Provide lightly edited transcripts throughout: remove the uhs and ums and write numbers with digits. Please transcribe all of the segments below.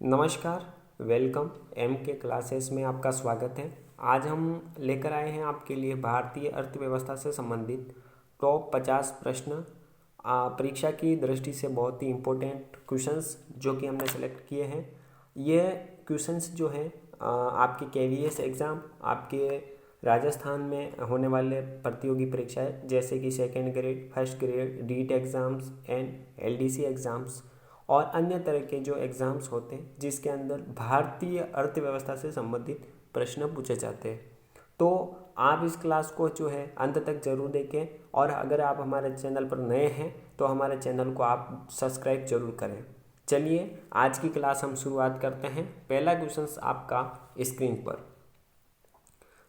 नमस्कार, welcome M के classes में आपका स्वागत है। आज हम लेकर आए हैं आपके लिए भारतीय अर्थव्यवस्था से संबंधित टॉप 50 प्रश्न। परीक्षा की दृष्टि से बहुत ही इम्पोर्टेंट क्वेश्चंस जो कि हमने सेलेक्ट किए हैं। ये क्वेश्चंस जो हैं आपके केवीएस एग्ज़ाम, आपके राजस्थान में होने वाले प्रतियोगी परीक्षाएं जैसे कि second grade, first grade, डीट exams and LDC exams और अन्य तरह के जो एग्ज़ाम्स होते हैं जिसके अंदर भारतीय अर्थव्यवस्था से संबंधित प्रश्न पूछे जाते हैं। तो आप इस क्लास को जो है अंत तक जरूर देखें और अगर आप हमारे चैनल पर नए हैं तो हमारे चैनल को आप सब्सक्राइब जरूर करें। चलिए आज की क्लास हम शुरुआत करते हैं। पहला क्वेश्चन आपका स्क्रीन पर।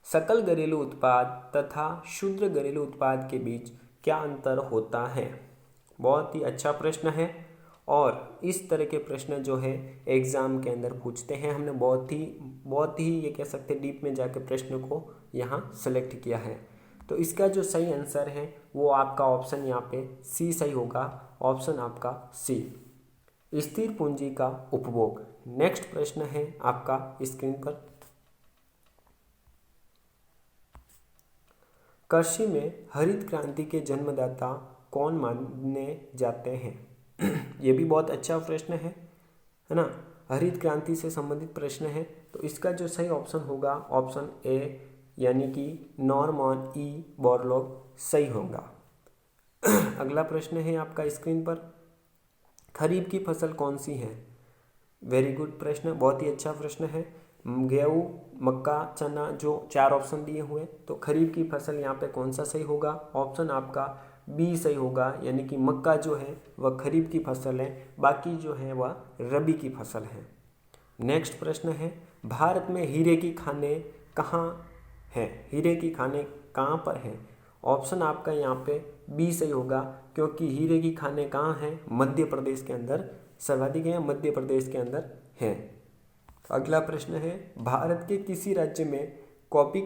सकल घरेलू उत्पाद तथा शुद्ध घरेलू उत्पाद के बीच क्या अंतर होता है? बहुत ही अच्छा प्रश्न है और इस तरह के प्रश्न जो है एग्ज़ाम के अंदर पूछते हैं। हमने बहुत ही ये कह सकते हैं डीप में जाकर प्रश्न को यहाँ सेलेक्ट किया है। तो इसका जो सही आंसर है वो आपका ऑप्शन यहाँ पे सी सही होगा। ऑप्शन आपका सी, स्थिर पूंजी का उपभोग। नेक्स्ट प्रश्न है आपका स्क्रीन पर। कृषि में हरित क्रांति के जन्मदाता कौन माने जाते हैं? ये भी बहुत अच्छा प्रश्न है ना। हरित क्रांति से संबंधित प्रश्न है तो इसका जो सही ऑप्शन होगा ऑप्शन ए यानी कि नॉर्मन ई बोरलॉग सही होगा। अगला प्रश्न है आपका स्क्रीन पर। खरीफ की फसल कौन सी है? वेरी गुड प्रश्न, बहुत ही अच्छा प्रश्न है। गेहूँ, मक्का, चना, जो 4 ऑप्शन दिए हुए तो खरीफ की फसल यहाँ पे कौन सा सही होगा? ऑप्शन आपका बी सही होगा, यानी कि मक्का जो है वह खरीफ की फसल है, बाकी जो है वह रबी की फसल है। नेक्स्ट प्रश्न है, भारत में हीरे की खानें कहाँ हैं? हीरे की खानें कहाँ पर हैं? ऑप्शन आपका यहाँ पे बी सही होगा, क्योंकि हीरे की खानें कहाँ हैं? मध्य प्रदेश के अंदर सर्वाधिक है, मध्य प्रदेश के अंदर है। अगला प्रश्न है, भारत के किस राज्य में कॉफी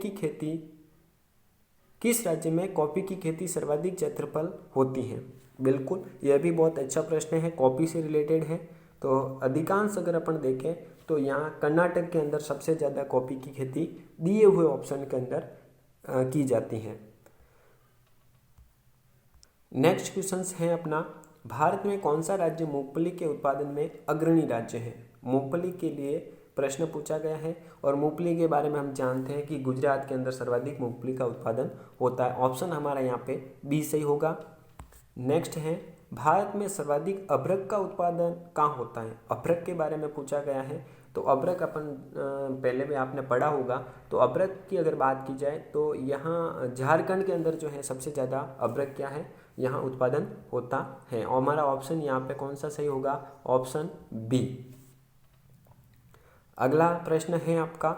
की खेती सर्वाधिक क्षेत्रफल होती है? बिल्कुल, यह भी बहुत अच्छा प्रश्न है, कॉफी से रिलेटेड है। तो अधिकांश अगर अपन देखें तो यहाँ कर्नाटक के अंदर सबसे ज़्यादा कॉफी की खेती दिए हुए ऑप्शन के अंदर की जाती है। नेक्स्ट क्वेश्चन है अपना, भारत में कौन सा राज्य मूंगफली के उत्पादन में अग्रणी राज्य है? मूंगफली के लिए प्रश्न पूछा गया है और मूंगफली के बारे में हम जानते हैं कि गुजरात के अंदर सर्वाधिक मूंगफली का उत्पादन होता है। ऑप्शन हमारा यहाँ पे बी सही होगा। नेक्स्ट है, भारत में सर्वाधिक अभ्रक का उत्पादन कहाँ होता है? अभ्रक के बारे में पूछा गया है। तो अभ्रक अपन पहले भी आपने पढ़ा होगा। तो अभ्रक की अगर बात की जाए तो यहाँ झारखंड के अंदर जो है सबसे ज़्यादा अभ्रक क्या है यहाँ उत्पादन होता है। और हमारा ऑप्शन यहाँ पे कौन सा सही होगा? Option B. अगला प्रश्न है आपका,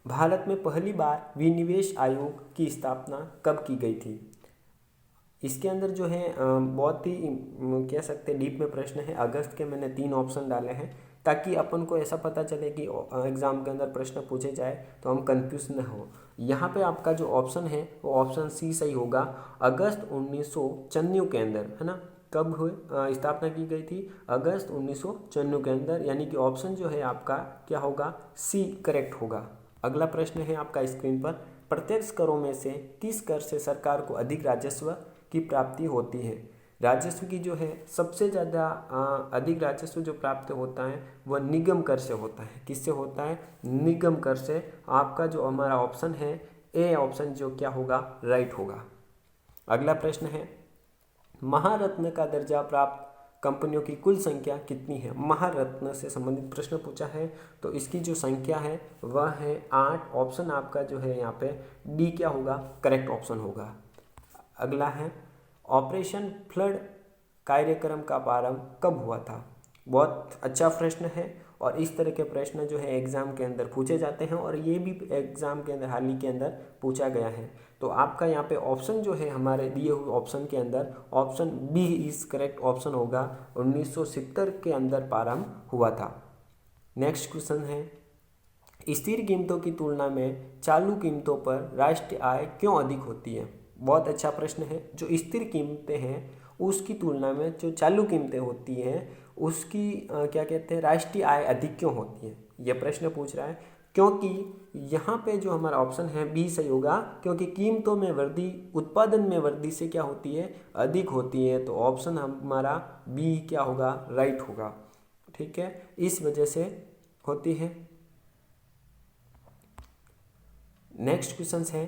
भारत में पहली बार विनिवेश आयोग की स्थापना कब की गई थी? इसके अंदर जो है बहुत ही कह सकते हैं डीप में प्रश्न है। अगस्त के मैंने 3 ऑप्शन डाले हैं ताकि अपन को ऐसा पता चले कि एग्ज़ाम के अंदर प्रश्न पूछे जाए तो हम कंफ्यूज न हो। यहाँ पे आपका जो ऑप्शन है वो ऑप्शन सी सही होगा। अगस्त 1994 के अंदर, है ना, कब हुए स्थापना की गई थी? अगस्त 1994 के अंदर, यानी कि ऑप्शन जो है आपका क्या होगा? सी करेक्ट होगा। अगला प्रश्न है आपका स्क्रीन पर, प्रत्यक्ष करों में से किस कर से सरकार को अधिक राजस्व की प्राप्ति होती है? राजस्व की जो है सबसे ज़्यादा अधिक राजस्व जो प्राप्त होता है वह निगम कर से होता है। किससे होता है? निगम कर से। आपका जो हमारा ऑप्शन है ए ऑप्शन जो क्या होगा? राइट होगा। अगला प्रश्न है, महारत्न का दर्जा प्राप्त कंपनियों की कुल संख्या कितनी है? महारत्न से संबंधित प्रश्न पूछा है तो इसकी जो संख्या है वह है 8। ऑप्शन आपका जो है यहाँ पे डी क्या होगा? करेक्ट ऑप्शन होगा। अगला है, ऑपरेशन फ्लड कार्यक्रम का प्रारंभ कब हुआ था? बहुत अच्छा प्रश्न है और इस तरह के प्रश्न जो है एग्ज़ाम के अंदर पूछे जाते हैं और ये भी एग्ज़ाम के अंदर हाल ही के अंदर पूछा गया है। तो आपका यहाँ पे ऑप्शन जो है हमारे दिए हुए ऑप्शन के अंदर option B is correct option होगा। 1970 के अंदर प्रारंभ हुआ था। नेक्स्ट क्वेश्चन है, स्थिर कीमतों की तुलना में चालू कीमतों पर राष्ट्रीय आय क्यों अधिक होती है? बहुत अच्छा प्रश्न है। जो स्थिर कीमतें हैं उसकी तुलना में जो चालू कीमतें होती हैं उसकी क्या कहते हैं, राष्ट्रीय आय अधिक क्यों होती है, यह प्रश्न पूछ रहा है। क्योंकि यहाँ पे जो हमारा ऑप्शन है बी सही होगा, क्योंकि कीमतों में वृद्धि उत्पादन में वृद्धि से क्या होती है, अधिक होती है। तो ऑप्शन हमारा बी क्या होगा, राइट होगा। ठीक है, इस वजह से होती है। नेक्स्ट क्वेश्चन है,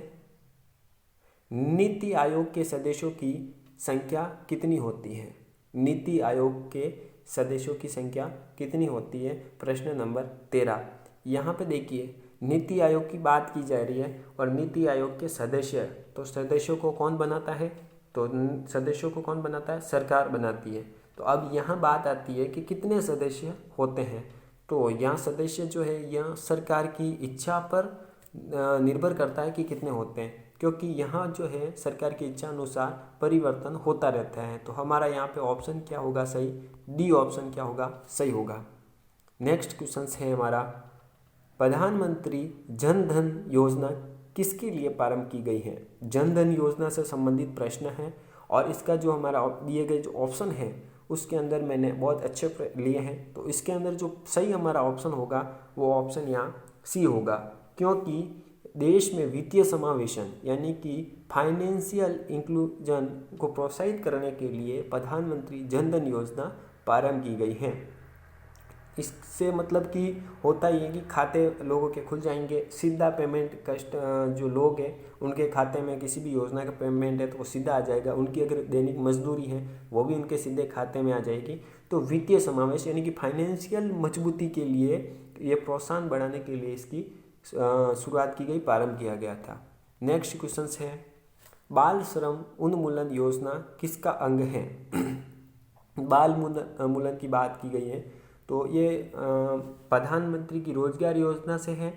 नीति आयोग के सदस्यों की संख्या कितनी होती है। नीति आयोग के सदस्यों की संख्या कितनी होती है, प्रश्न नंबर 13। यहाँ पे देखिए नीति आयोग की बात की जा रही है और नीति आयोग के सदस्य, तो सदस्यों को कौन बनाता है, तो सदस्यों को कौन बनाता है, सरकार बनाती है। तो अब यहाँ बात आती है कि कितने सदस्य होते हैं। तो यहाँ सदस्य जो है यह सरकार की इच्छा पर निर्भर करता है कि कितने होते हैं, क्योंकि यहाँ जो है सरकार की इच्छा अनुसार परिवर्तन होता रहता है। तो हमारा यहाँ पे ऑप्शन क्या होगा सही, डी ऑप्शन क्या होगा, सही होगा। नेक्स्ट क्वेश्चन है हमारा, प्रधानमंत्री जन धन योजना किसके लिए प्रारंभ की गई है। जन धन योजना से संबंधित प्रश्न है और इसका जो हमारा दिए गए जो ऑप्शन है उसके अंदर मैंने बहुत अच्छे लिए हैं। तो इसके अंदर जो सही हमारा ऑप्शन होगा वो ऑप्शन यहाँ सी होगा, क्योंकि देश में वित्तीय समावेशन यानी कि फाइनेंशियल इंक्लूजन को प्रोत्साहित करने के लिए प्रधानमंत्री जन धन योजना प्रारंभ की गई है। इससे मतलब कि होता ही है कि खाते लोगों के खुल जाएंगे, सीधा पेमेंट जो लोग हैं उनके खाते में किसी भी योजना का पेमेंट है तो वो सीधा आ जाएगा। उनकी अगर दैनिक मजदूरी है वो भी उनके सीधे खाते में आ जाएगी। तो वित्तीय समावेश यानी कि फाइनेंशियल मजबूती के लिए, ये प्रोत्साहन बढ़ाने के लिए इसकी शुरुआत की गई, प्रारंभ किया गया था। नेक्स्ट क्वेश्चन है, बाल श्रम उन्मूलन योजना किसका अंग है। बाल उन्मूलन की बात की गई है, तो ये प्रधानमंत्री की रोजगार योजना से है,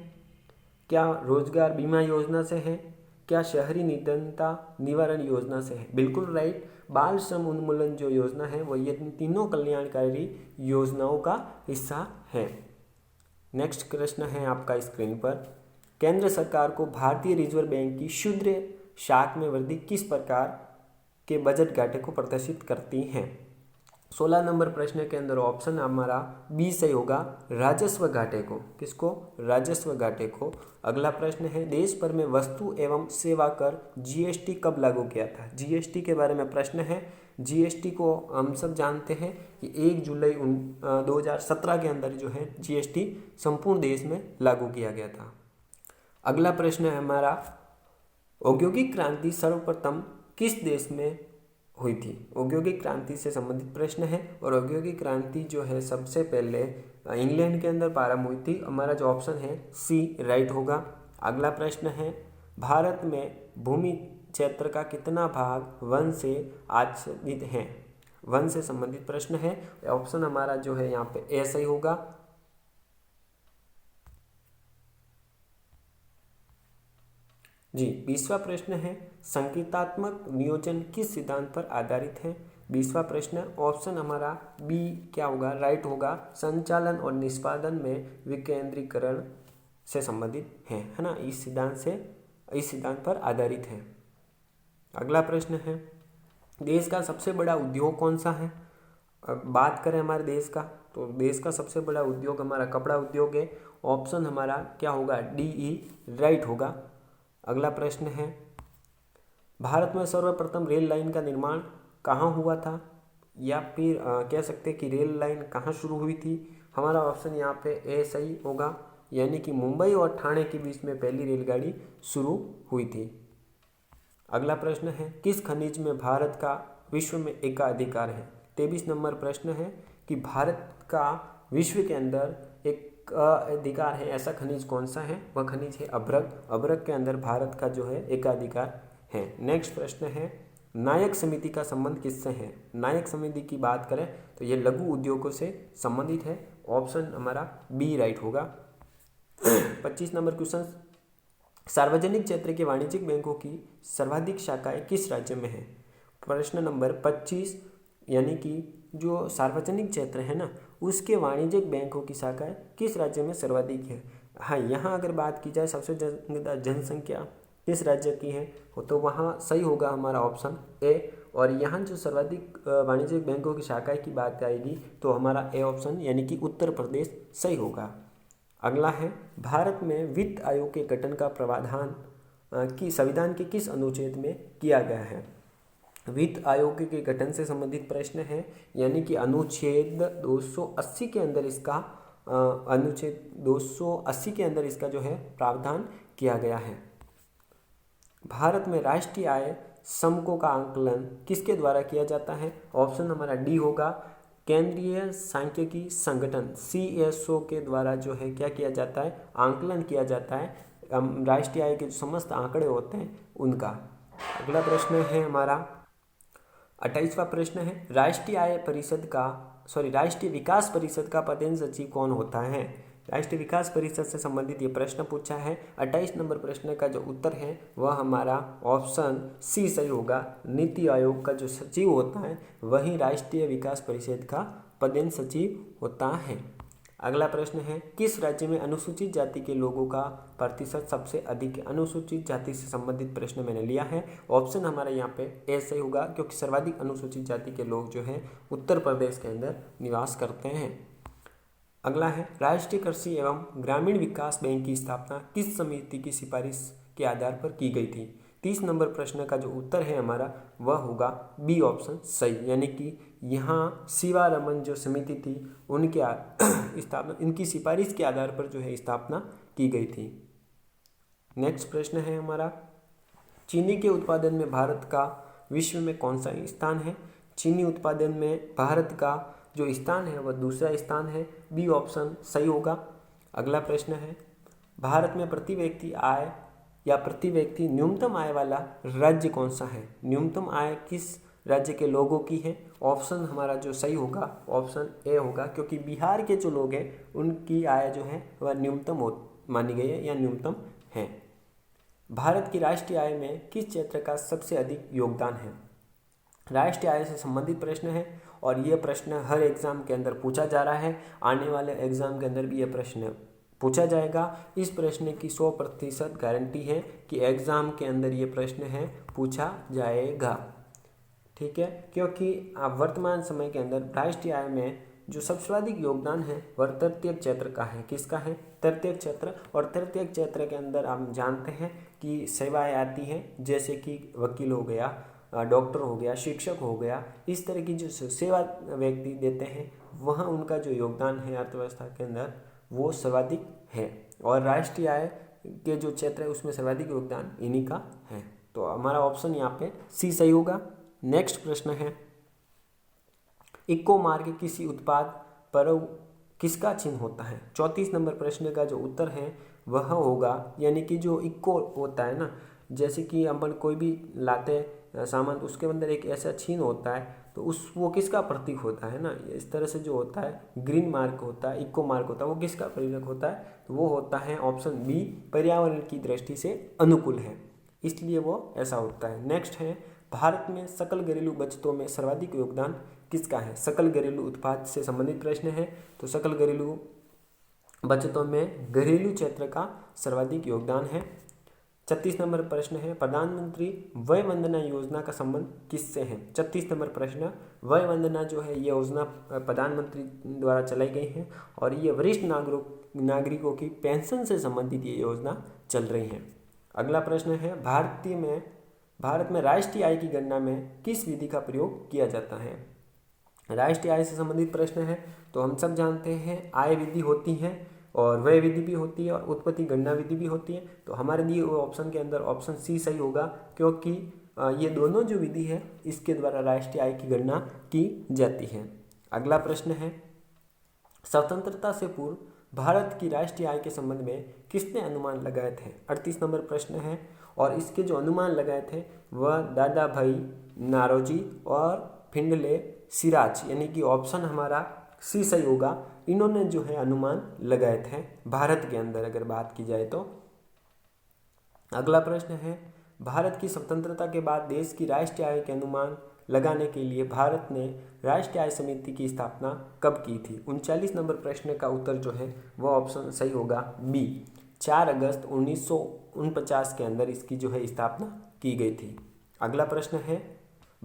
क्या रोजगार बीमा योजना से है, क्या शहरी निर्धनता निवारण योजना से है। बिल्कुल राइट, बाल श्रम उन्मूलन जो योजना है वो ये तीनों कल्याणकारी योजनाओं का हिस्सा है। नेक्स्ट प्रश्न है आपका स्क्रीन पर, केंद्र सरकार को भारतीय रिजर्व बैंक की शुद्ध शाख में वृद्धि किस प्रकार के बजट घाटे को प्रदर्शित करती हैं। 16 नंबर प्रश्न के अंदर ऑप्शन हमारा बी सही होगा, राजस्व घाटे को। किसको, राजस्व घाटे को। अगला प्रश्न है, देश भर में वस्तु एवं सेवा कर जीएसटी कब लागू किया था। जीएसटी के बारे में प्रश्न है। जीएसटी को हम सब जानते हैं कि 1 जुलाई 2017 के अंदर जो है जीएसटी संपूर्ण देश में लागू किया गया था। अगला प्रश्न है हमारा, औद्योगिक क्रांति सर्वप्रथम किस देश में हुई थी। औद्योगिक क्रांति से संबंधित प्रश्न है और औद्योगिक क्रांति जो है सबसे पहले इंग्लैंड के अंदर प्रारंभ हुई थी। हमारा जो ऑप्शन है सी राइट होगा। अगला प्रश्न है, भारत में भूमि क्षेत्र का कितना भाग वन से आच्छादित है। वन से संबंधित प्रश्न है, ऑप्शन हमारा जो है यहाँ पे ए सही होगा। जी 20वां प्रश्न है, संकेतात्मक नियोजन किस सिद्धांत पर आधारित है। 20वां प्रश्न, ऑप्शन हमारा बी क्या होगा, राइट होगा, संचालन और निष्पादन में विकेंद्रीकरण से संबंधित है ना, इस सिद्धांत पर आधारित है। अगला प्रश्न है, देश का सबसे बड़ा उद्योग कौन सा है। अब बात करें हमारे देश का, तो देश का सबसे बड़ा उद्योग हमारा कपड़ा उद्योग है। ऑप्शन हमारा क्या होगा, डी राइट होगा। अगला प्रश्न है, भारत में सर्वप्रथम रेल लाइन का निर्माण कहाँ हुआ था, या फिर कह सकते हैं कि रेल लाइन कहाँ शुरू हुई थी। हमारा ऑप्शन यहाँ पे ए सही होगा, यानी कि मुंबई और ठाणे के बीच में पहली रेलगाड़ी शुरू हुई थी। अगला प्रश्न है, किस खनिज में भारत का विश्व में एकाधिकार है। 23 नंबर प्रश्न है कि भारत का विश्व के अंदर एक अधिकार है, ऐसा खनिज कौन सा है। वह खनिज है अभ्रक। अभ्रक के अंदर भारत का जो है एकाधिकार है। नेक्स्ट प्रश्न है, नायक समिति का संबंध किससे है। नायक समिति की बात करें तो ये लघु उद्योगों से संबंधित है। ऑप्शन हमारा बी राइट होगा। 25 नंबर क्वेश्चन, सार्वजनिक क्षेत्र के वाणिज्यिक बैंकों की सर्वाधिक शाखाएं किस राज्य में है। प्रश्न नंबर 25, यानी कि जो सार्वजनिक क्षेत्र है ना, उसके वाणिज्यिक बैंकों की शाखाएं किस राज्य में सर्वाधिक है। हाँ, यहाँ अगर बात की जाए सबसे ज़्यादा जनसंख्या किस राज्य की है, तो वहाँ सही होगा हमारा ऑप्शन ए। और यहाँ जो सर्वाधिक वाणिज्यिक बैंकों की शाखाएं की बात आएगी तो हमारा ए ऑप्शन यानी कि उत्तर प्रदेश सही होगा। अगला है, भारत में वित्त आयोग के गठन का प्रावधान की संविधान के किस अनुच्छेद में किया गया है? वित्त आयोग के गठन से संबंधित प्रश्न है, यानी कि अनुच्छेद 280 के अंदर इसका अनुच्छेद 280 के अंदर इसका जो है प्रावधान किया गया है। भारत में राष्ट्रीय आय समको का आंकलन किसके द्वारा किया जाता है? ऑप्शन हमारा डी होगा, केंद्रीय सांख्यिकी संगठन CSO के द्वारा जो है क्या किया जाता है? आंकलन किया जाता है राष्ट्रीय आय के जो समस्त आंकड़े होते हैं उनका। अगला प्रश्न है हमारा 28वां प्रश्न है, राष्ट्रीय विकास परिषद का पदेन सचिव कौन होता है? राष्ट्रीय विकास परिषद से संबंधित ये प्रश्न पूछा है। 28 नंबर प्रश्न का जो उत्तर है वह हमारा ऑप्शन सी सही होगा। नीति आयोग का जो सचिव होता है वही राष्ट्रीय विकास परिषद का पदेन सचिव होता है। अगला प्रश्न है, किस राज्य में अनुसूचित जाति के लोगों का प्रतिशत सबसे अधिक है? अनुसूचित जाति से संबंधित प्रश्न मैंने लिया है। ऑप्शन हमारा यहाँ पे ए सही होगा, क्योंकि सर्वाधिक अनुसूचित जाति के लोग जो हैं उत्तर प्रदेश के अंदर निवास करते हैं। अगला है, राष्ट्रीय कृषि एवं ग्रामीण विकास बैंक की स्थापना किस समिति की सिफारिश के आधार पर की गई थी? 30 नंबर प्रश्न का जो उत्तर है हमारा वह होगा बी ऑप्शन सही, यानी कि यहाँ शिवारमन जो समिति थी उनके स्थापना इनकी सिफारिश के आधार पर जो है स्थापना की गई थी। नेक्स्ट प्रश्न है हमारा, चीनी के उत्पादन में भारत का विश्व में कौन सा स्थान है? चीनी उत्पादन में भारत का जो स्थान है वह दूसरा स्थान है। बी ऑप्शन सही होगा। अगला प्रश्न है, भारत में प्रति व्यक्ति आय या प्रति व्यक्ति न्यूनतम आय वाला राज्य कौन सा है? न्यूनतम आय किस राज्य के लोगों की है? ऑप्शन हमारा जो सही होगा ऑप्शन ए होगा, क्योंकि बिहार के जो लोग हैं उनकी आय जो है वह न्यूनतम मानी गई है या न्यूनतम है। भारत की राष्ट्रीय आय में किस क्षेत्र का सबसे अधिक योगदान है? राष्ट्रीय आय से संबंधित प्रश्न है और ये प्रश्न हर एग्जाम के अंदर पूछा जा रहा है। आने वाले एग्जाम के अंदर भी ये प्रश्न पूछा जाएगा। इस प्रश्न की 100% गारंटी है कि एग्जाम के अंदर ये प्रश्न है पूछा जाएगा। ठीक है, क्योंकि वर्तमान समय के अंदर राष्ट्रीय आय में जो सबसे अधिक योगदान है वह तृतीय क्षेत्र का है। किसका है? तृतीय क्षेत्र। और तृतीय क्षेत्र के अंदर हम जानते हैं कि सेवाएं आती हैं, जैसे कि वकील हो गया, डॉक्टर हो गया, शिक्षक हो गया। इस तरह की जो सेवा व्यक्ति देते हैं वहाँ उनका जो योगदान है अर्थव्यवस्था के अंदर वो सर्वाधिक है। और राष्ट्रीय आय के जो क्षेत्र है उसमें सर्वाधिक योगदान इन्हीं का है। तो हमारा ऑप्शन यहाँ पे सी सही होगा। नेक्स्ट प्रश्न है, इक्को मार्क किसी उत्पाद पर किसका चिन्ह होता है? 34 नंबर प्रश्न का जो उत्तर है वह होगा, यानी कि जो इक्को होता है ना, जैसे कि अपन कोई भी लाते सामान तो उसके अंदर एक ऐसा चिन्ह होता है, तो वो किसका प्रतीक होता है ना? इस तरह से जो होता है ग्रीन मार्क होता है, इक्को मार्क होता है, वो किसका प्रतीक होता है? तो वो होता है ऑप्शन बी, पर्यावरण की दृष्टि से अनुकूल है, इसलिए वो ऐसा होता है। नेक्स्ट है, भारत में सकल घरेलू बचतों में सर्वाधिक योगदान किसका है? सकल घरेलू उत्पाद से संबंधित प्रश्न है, तो सकल घरेलू बचतों में घरेलू क्षेत्र का सर्वाधिक योगदान है। 36 नंबर प्रश्न है, प्रधानमंत्री वय वंदना योजना का संबंध किससे है? 36 नंबर प्रश्न, वय वंदना जो है ये योजना प्रधानमंत्री द्वारा चलाई गई है और ये वरिष्ठ नागरिकों की पेंशन से संबंधित ये योजना चल रही है। अगला प्रश्न है, भारत में राष्ट्रीय आय की गणना में किस विधि का प्रयोग किया जाता है? राष्ट्रीय आय से संबंधित प्रश्न है, तो हम सब जानते हैं आय विधि होती है और व्यय विधि भी होती है और उत्पत्ति गणना विधि भी होती है। तो हमारे दिए हुए ऑप्शन के अंदर ऑप्शन सी सही होगा, क्योंकि ये दोनों जो विधि है इसके द्वारा राष्ट्रीय आय की गणना की जाती है। अगला प्रश्न है, स्वतंत्रता से पूर्व भारत की राष्ट्रीय आय के संबंध में किसने अनुमान लगाए थे? 38 नंबर प्रश्न है और इसके जो अनुमान लगाए थे वह दादा भाई नारोजी और फिंडले सिराज, यानी कि ऑप्शन हमारा सी सही होगा। इन्होंने जो है अनुमान लगाए थे भारत के अंदर अगर बात की जाए तो। अगला प्रश्न है, भारत की स्वतंत्रता के बाद देश की राष्ट्रीय आय के अनुमान लगाने के लिए भारत ने राष्ट्रीय आय समिति की स्थापना कब की थी? 39 नंबर प्रश्न का उत्तर जो है वह ऑप्शन सही होगा बी, 4 अगस्त 1949 के अंदर इसकी जो है स्थापना की गई थी। अगला प्रश्न है,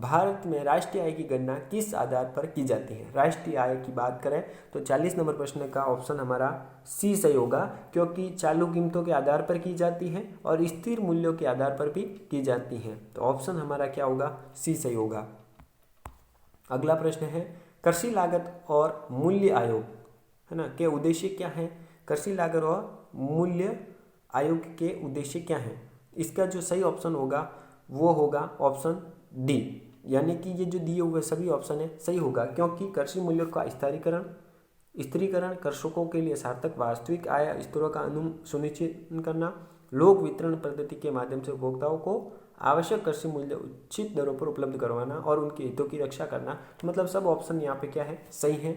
भारत में राष्ट्रीय आय की गणना किस आधार पर की जाती है? राष्ट्रीय आय की बात करें तो 40 नंबर प्रश्न का ऑप्शन हमारा सी सही होगा, क्योंकि चालू कीमतों के आधार पर की जाती है और स्थिर मूल्यों के आधार पर भी की जाती है। तो ऑप्शन हमारा क्या होगा? सी सही होगा। अगला प्रश्न है, कृषि लागत और मूल्य आयोग है ना के उद्देश्य क्या है? कृषि लागत और मूल्य आयोग के उद्देश्य क्या है? इसका जो सही ऑप्शन होगा वो होगा ऑप्शन डी, यानी कि ये जो दिए हुए सभी ऑप्शन है सही होगा, क्योंकि कृषि मूल्यों का स्थिरीकरण, कृषकों के लिए सार्थक वास्तविक आय स्तरों का सुनिश्चित करना, लोक वितरण पद्धति के माध्यम से उपभोक्ताओं को आवश्यक कृषि मूल्य उचित दरों पर उपलब्ध करवाना और उनके हितों की रक्षा करना। तो मतलब सब ऑप्शन यहाँ पे क्या है? सही है।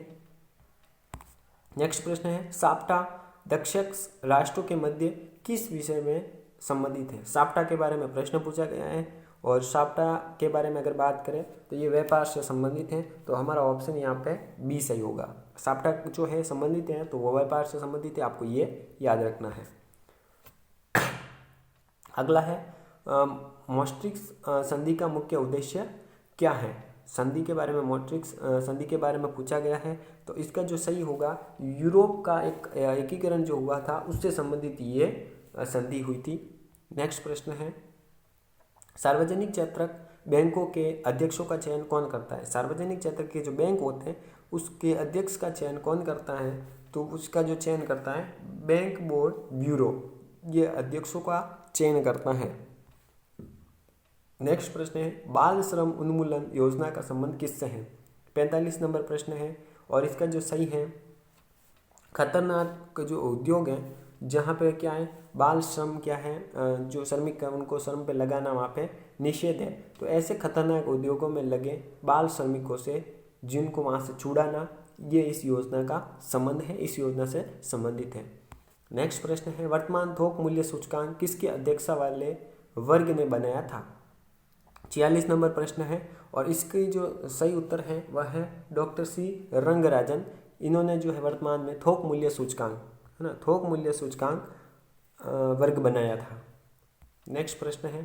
नेक्स्ट प्रश्न है, साप्टा दक्षिण राष्ट्रों के मध्य किस विषय में संबंधित है? साप्टा के बारे में प्रश्न पूछा गया है और साप्टा के बारे में अगर बात करें तो ये व्यापार से संबंधित है, तो हमारा ऑप्शन यहाँ पे बी सही होगा। साप्टा जो है संबंधित है तो वो व्यापार से संबंधित है, आपको ये याद रखना है। अगला है, maastricht संधि का मुख्य उद्देश्य क्या है? संधि के बारे में, maastricht संधि के बारे में पूछा गया है, तो इसका जो सही होगा, यूरोप का एक एकीकरण जो हुआ था उससे संबंधित ये संधि हुई थी। नेक्स्ट प्रश्न है, सार्वजनिक क्षेत्र बैंकों के अध्यक्षों का चयन कौन करता है? सार्वजनिक क्षेत्र के जो बैंक होते हैं उसके अध्यक्ष का चयन कौन करता है? तो उसका जो चयन करता है बैंक बोर्ड ब्यूरो, ये अध्यक्षों का चयन करता है। नेक्स्ट प्रश्न है, बाल श्रम उन्मूलन योजना का संबंध किससे है? 45 नंबर प्रश्न है और इसका जो सही है, खतरनाक जो उद्योग है जहाँ पे क्या है बाल श्रम क्या है, जो श्रमिक है उनको श्रम पे लगाना वहाँ पे निषेध है, तो ऐसे खतरनाक उद्योगों में लगे बाल श्रमिकों से जिनको वहाँ से छुड़ाना, ये इस योजना का संबंध है, इस योजना से संबंधित है। नेक्स्ट प्रश्न है, वर्तमान थोक मूल्य सूचकांक किसकी अध्यक्षता वाले वर्ग ने बनाया था? 46 नंबर प्रश्न है और इसकी जो सही उत्तर है वह है डॉक्टर सी रंगराजन। इन्होंने जो है वर्तमान में थोक मूल्य सूचकांक है ना, थोक मूल्य सूचकांक वर्ग बनाया था। नेक्स्ट प्रश्न है,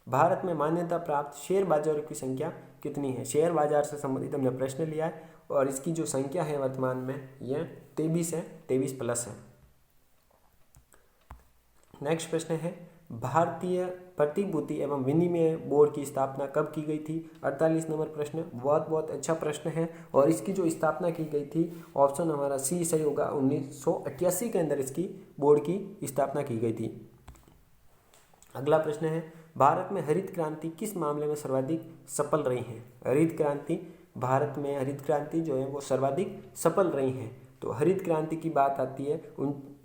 भारत में मान्यता प्राप्त शेयर बाजारों की संख्या कितनी है? शेयर बाजार से संबंधित हमने प्रश्न लिया है और इसकी जो संख्या है वर्तमान में यह 23 है, 23 प्लस है। नेक्स्ट प्रश्न है, भारतीय प्रतिभूति एवं विनिमय बोर्ड की स्थापना कब की गई थी? 48 नंबर प्रश्न, बहुत अच्छा प्रश्न है और इसकी जो स्थापना की गई थी ऑप्शन हमारा सी सही होगा, 1988 के अंदर इसकी बोर्ड की स्थापना की गई थी। अगला प्रश्न है, भारत में हरित क्रांति किस मामले में सर्वाधिक सफल रही है? हरित क्रांति, भारत में हरित क्रांति जो है वो सर्वाधिक सफल रही है। तो हरित क्रांति की बात आती है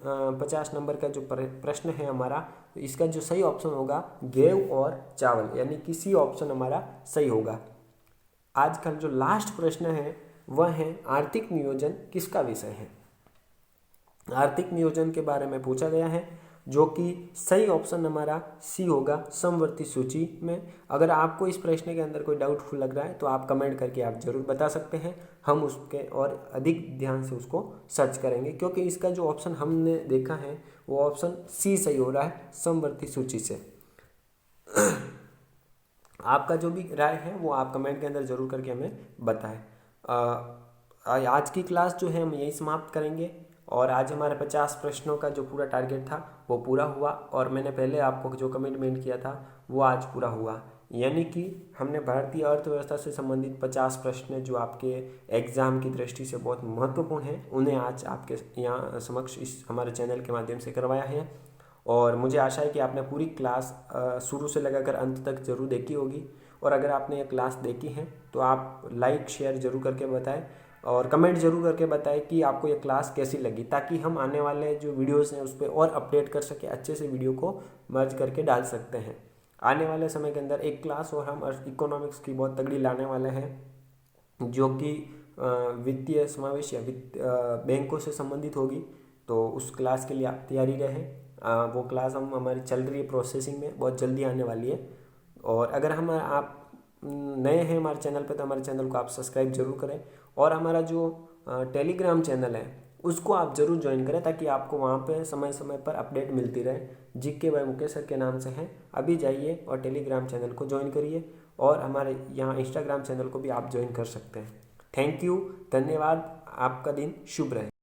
50 नंबर का जो प्रश्न है हमारा, तो इसका जो सही ऑप्शन होगा गेहूं और चावल, यानी कि सी ऑप्शन हमारा सही होगा। आज का जो लास्ट प्रश्न है वह है आर्थिक नियोजन किसका विषय है? आर्थिक नियोजन के बारे में पूछा गया है, जो कि सही ऑप्शन हमारा सी होगा समवर्ती सूची में। अगर आपको इस प्रश्न के अंदर कोई डाउटफुल लग रहा है तो आप कमेंट करके आप जरूर बता सकते हैं, हम उसके और अधिक ध्यान से उसको सर्च करेंगे, क्योंकि इसका जो ऑप्शन हमने देखा है वो ऑप्शन सी सही हो रहा है समवर्ती सूची से। आपका जो भी राय है वो आप कमेंट के अंदर जरूर करके हमें बताएं। आज की क्लास जो है हम यही समाप्त करेंगे और आज हमारे 50 प्रश्नों का जो पूरा टारगेट था वो पूरा हुआ और मैंने पहले आपको जो कमिटमेंट किया था वो आज पूरा हुआ, यानी कि हमने भारतीय अर्थव्यवस्था से संबंधित 50 प्रश्न जो आपके एग्ज़ाम की दृष्टि से बहुत महत्वपूर्ण हैं उन्हें आज आपके यहाँ समक्ष इस हमारे चैनल के माध्यम से करवाया है। और मुझे आशा है कि आपने पूरी क्लास शुरू से लगाकर अंत तक जरूर देखी होगी, और अगर आपने ये क्लास देखी है तो आप लाइक शेयर जरूर करके बताएं और कमेंट जरूर करके बताएं कि आपको ये क्लास कैसी लगी, ताकि हम आने वाले जो वीडियोस हैं उस पर और अपडेट कर सकें, अच्छे से वीडियो को मर्ज करके डाल सकते हैं। आने वाले समय के अंदर एक क्लास और हम इकोनॉमिक्स की बहुत तगड़ी लाने वाले हैं, जो कि वित्तीय समावेश या बैंकों से संबंधित होगी, तो उस क्लास के लिए आप तैयारी रहें। वो क्लास हमारी चल रही है प्रोसेसिंग में, बहुत जल्दी आने वाली है। और अगर आप नए हैं हमारे चैनल पे तो हमारे चैनल को आप सब्सक्राइब जरूर करें और हमारा जो टेलीग्राम चैनल है उसको आप ज़रूर ज्वाइन करें, ताकि आपको वहाँ पे समय समय पर अपडेट मिलती रहे। जीके बाय मुकेश सर के नाम से हैं, अभी जाइए और टेलीग्राम चैनल को ज्वाइन करिए और हमारे यहाँ इंस्टाग्राम चैनल को भी आप ज्वाइन कर सकते हैं। थैंक यू, धन्यवाद। आपका दिन शुभ रहे।